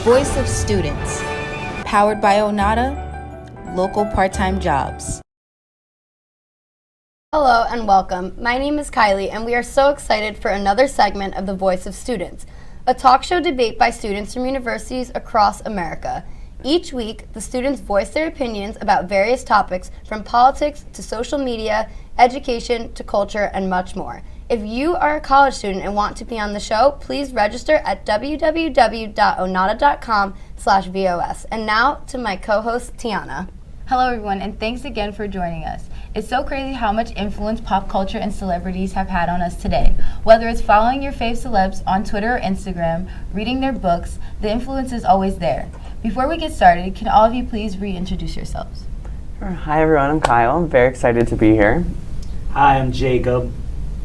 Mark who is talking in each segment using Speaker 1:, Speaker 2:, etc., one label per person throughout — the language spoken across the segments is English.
Speaker 1: Voice of Students, powered by Onata, local part-time jobs.
Speaker 2: Hello and welcome. My name is Kylie and we are so excited for another segment of the Voice of Students, a talk show debate by students from universities across America. Each week, the students voice their opinions about various topics from politics to social media, education to culture, and much more. If you are a college student and want to be on the show, please register at www.onata.com/VOS. And now to my co-host, Tiana.
Speaker 3: Hello everyone, and thanks again for joining us. It's so crazy how much influence pop culture and celebrities have had on us today. Whether it's following your fave celebs on Twitter or Instagram, reading their books, the influence is always there. Before we get started, can all of you please reintroduce yourselves?
Speaker 4: Sure. Hi everyone, I'm Kyle. I'm very excited to be here.
Speaker 5: Hi, I'm Jacob.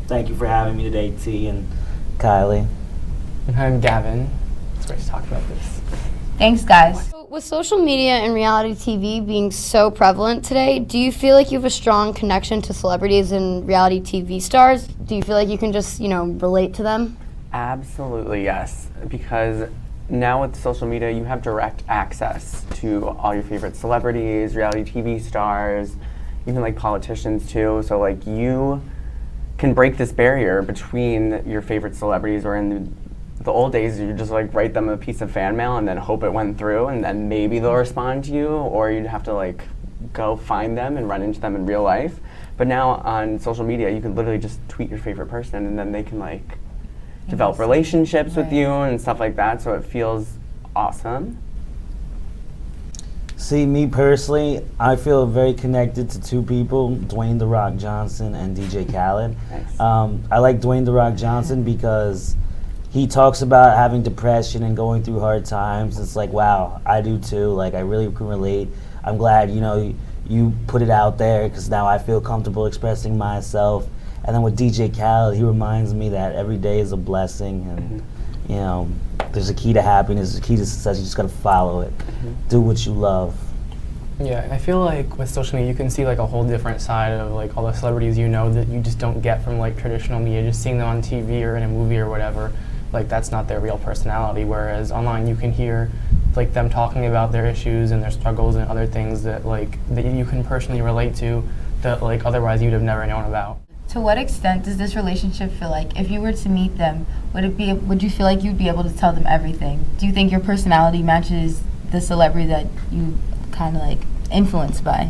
Speaker 5: Thank you for having me today, T and Kylie.
Speaker 6: I'm Gavin. It's great to talk about this.
Speaker 3: Thanks, guys.
Speaker 2: So with social media and reality TV being so prevalent today, do you feel like you have a strong connection to celebrities and reality TV stars? Do you feel like you can just, relate to them?
Speaker 4: Absolutely, yes. Because now with social media, you have direct access to all your favorite celebrities, reality TV stars, even like politicians too. So like you can break this barrier between your favorite celebrities, or in the old days, you just like write them a piece of fan mail and then hope it went through, and then maybe they'll respond to you, or you'd have to like go find them and run into them in real life. But now on social media, you can literally just tweet your favorite person, and then they can like develop relationships with you and stuff like that. So it feels awesome.
Speaker 5: See, me personally, I feel very connected to two people, Dwayne "The Rock" Johnson and DJ Khaled.
Speaker 4: Nice.
Speaker 5: I like Dwayne "The Rock" Johnson because he talks about having depression and going through hard times. It's like, wow, I do too. Like, I really can relate. I'm glad, you put it out there, because now I feel comfortable expressing myself. And then with DJ Khaled, he reminds me that every day is a blessing, and there's a key to happiness, there's a key to success. You just gotta follow it. Do what you love.
Speaker 6: Yeah, and I feel like with social media, you can see like a whole different side of like all the celebrities that you just don't get from like traditional media. Just seeing them on TV or in a movie or whatever, like that's not their real personality. Whereas online, you can hear like them talking about their issues and their struggles and other things that you can personally relate to, that like otherwise you'd have never known about.
Speaker 3: To what extent does this relationship feel like, if you were to meet them, would you feel like you'd be able to tell them everything? Do you think your personality matches the celebrity that you kind of like influenced by?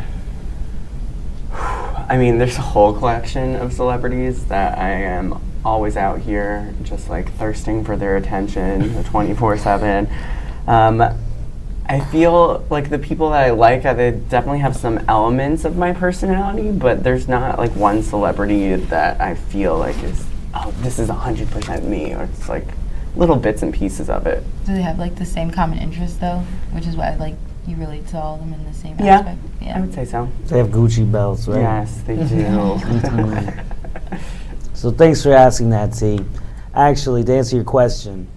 Speaker 4: I mean, there's a whole collection of celebrities that I am always out here just like thirsting for their attention 24/7. I feel like the people that I like, they definitely have some elements of my personality, but there's not like one celebrity that I feel like this is 100% me, or it's like little bits and pieces of it.
Speaker 3: Do they have like the same common interests though, which is why like you relate to all of them in the same aspect? Yeah,
Speaker 4: I would say so.
Speaker 5: They have Gucci belts, right?
Speaker 4: Yes, they do.
Speaker 5: So thanks for asking that, T. Actually, to answer your question,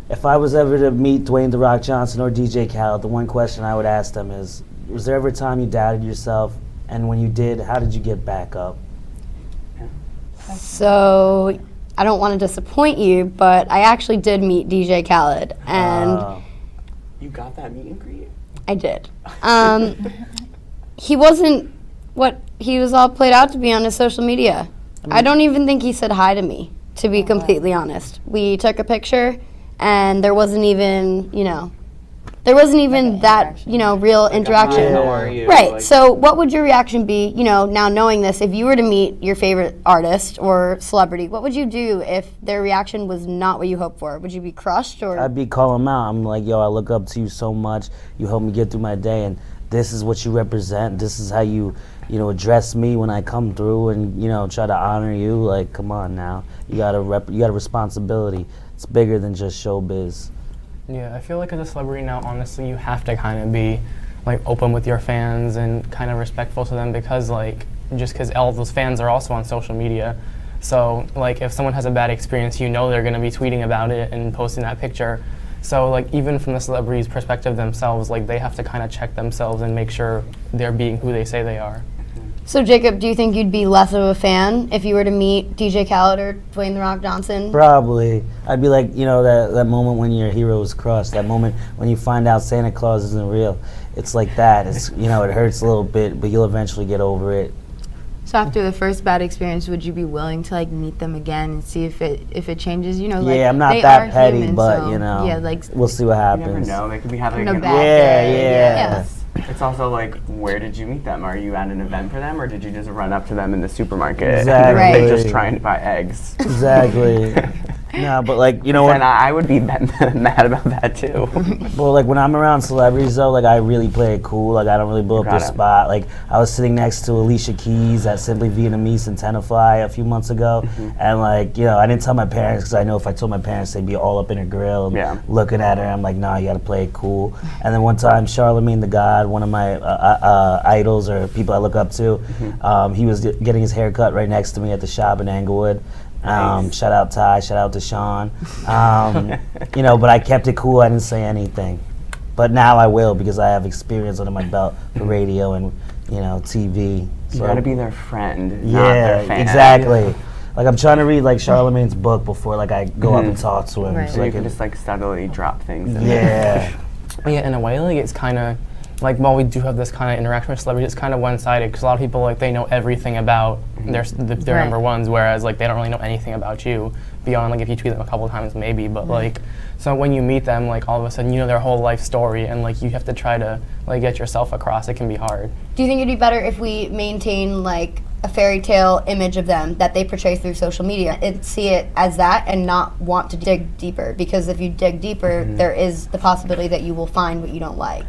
Speaker 5: if I was ever to meet Dwayne "The Rock" Johnson or DJ Khaled, the one question I would ask them is, was there ever a time you doubted yourself? And when you did, how did you get back up?
Speaker 2: So, I don't want to disappoint you, but I actually did meet DJ Khaled, and
Speaker 4: You got that meet and greet?
Speaker 2: I did. He wasn't what he was all played out to be on his social media. I don't even think he said hi to me, to be completely honest. We took a picture, and there wasn't even, that, real interaction.
Speaker 4: How are you?
Speaker 2: Right.
Speaker 4: Like,
Speaker 2: so what would your reaction be, now knowing this, if you were to meet your favorite artist or celebrity, what would you do if their reaction was not what you hoped for? Would you be crushed, or?
Speaker 5: I'd be calling them out. I'm like, yo, I look up to you so much. You help me get through my day, and this is what you represent. This is how you address me when I come through, and, try to honor you. Like, come on now. You got a responsibility. It's bigger than just showbiz.
Speaker 6: Yeah, I feel like as a celebrity now, honestly, you have to kind of be like open with your fans and kind of respectful to them, because because all of those fans are also on social media. So like if someone has a bad experience, they're going to be tweeting about it and posting that picture. So like even from the celebrity's perspective themselves, like they have to kind of check themselves and make sure they're being who they say they are.
Speaker 2: So Jacob, do you think you'd be less of a fan if you were to meet DJ Khaled or Dwayne "The Rock" Johnson?
Speaker 5: Probably. I'd be like, you know, that moment when your hero is crushed, that moment when you find out Santa Claus isn't real. It's like that. It's, you know, it hurts a little bit, but you'll eventually get over it.
Speaker 3: So after the first bad experience, would you be willing to like meet them again and see if it changes? You know, like
Speaker 5: Yeah, I'm not
Speaker 3: they
Speaker 5: that
Speaker 3: are
Speaker 5: petty,
Speaker 3: human,
Speaker 5: but
Speaker 3: so,
Speaker 5: you know,
Speaker 3: yeah, like
Speaker 5: we'll see what
Speaker 4: You
Speaker 5: happens.
Speaker 4: never know. They could be having
Speaker 3: No
Speaker 4: an
Speaker 3: bad
Speaker 4: off
Speaker 5: Yeah,
Speaker 4: day.
Speaker 5: yeah.
Speaker 4: It's also like, where did you meet them? Are you at an event for them, or did you just run up to them in the supermarket?
Speaker 5: Exactly.
Speaker 4: And they
Speaker 3: Right.
Speaker 4: just trying to buy eggs.
Speaker 5: Exactly. No, but like, you know what?
Speaker 4: And I would be mad about that too.
Speaker 5: Well, like when I'm around celebrities though, like I really play it cool. Like I don't really blow up their
Speaker 4: Got it.
Speaker 5: spot. Like I was sitting next to Alicia Keys at Simply Vietnamese in Tenafly a few months ago,
Speaker 4: Mm-hmm.
Speaker 5: and like, you know, I didn't tell my parents because I know if I told my parents, they'd be all up in her grill, and
Speaker 4: Yeah.
Speaker 5: looking at her. I'm like, nah, you got to play it cool. And then one time, Charlemagne the God, one of my idols or people I look up to,
Speaker 4: Mm-hmm.
Speaker 5: he was getting his hair cut right next to me at the shop in Englewood.
Speaker 4: Nice.
Speaker 5: Shout out Ty, shout out to Sean. You know, but I kept it cool. I didn't say anything. But now I will because I have experience under my belt for radio and, you know, TV.
Speaker 4: You gotta be their friend, not
Speaker 5: Yeah,
Speaker 4: their fan.
Speaker 5: exactly. Like I'm trying to read like Charlemagne's book before like I go up and talk to him.
Speaker 3: Right.
Speaker 4: So
Speaker 5: I
Speaker 4: you can
Speaker 5: can-
Speaker 4: just like steadily drop things. In there.
Speaker 5: yeah.
Speaker 6: Yeah, in a way, like it's kind of like while we do have this kind of interaction with celebrities, it's kind of one-sided because a lot of people like they know everything about their
Speaker 3: Right.
Speaker 6: number ones, whereas like they don't really know anything about you beyond like if you tweet them a couple times maybe. But like so when you meet them, like all of a sudden you know their whole life story, and like you have to try to like get yourself across. It can be hard.
Speaker 2: Do you think it'd be better if we maintain like a fairy tale image of them that they portray through social media and see it as that and not want to dig deeper? Because if you dig deeper, there is the possibility that you will find what you don't like.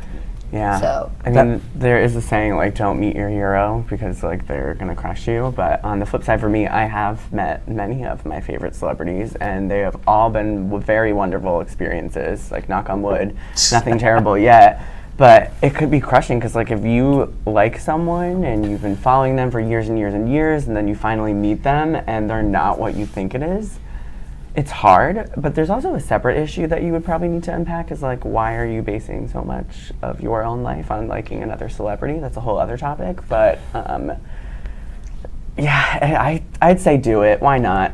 Speaker 4: Yeah.
Speaker 2: So-
Speaker 4: I mean, there is a saying like, don't meet your hero because like they're gonna crush you. But on the flip side, for me, I have met many of my favorite celebrities, and they have all been very wonderful experiences. Like, knock on wood, nothing terrible yet. But it could be crushing because like if you like someone and you've been following them for years and years and years, and then you finally meet them and they're not what you think it is. It's hard, but there's also a separate issue that you would probably need to unpack is like, why are you basing so much of your own life on liking another celebrity? That's a whole other topic, but yeah, I'd say do it. Why not?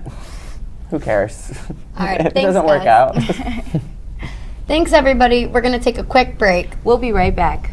Speaker 4: Who cares?
Speaker 2: All right,
Speaker 4: if it
Speaker 2: thanks,
Speaker 4: doesn't work
Speaker 2: guys.
Speaker 4: out.
Speaker 2: Thanks, everybody. We're going to take a quick break.
Speaker 3: we'll be right back.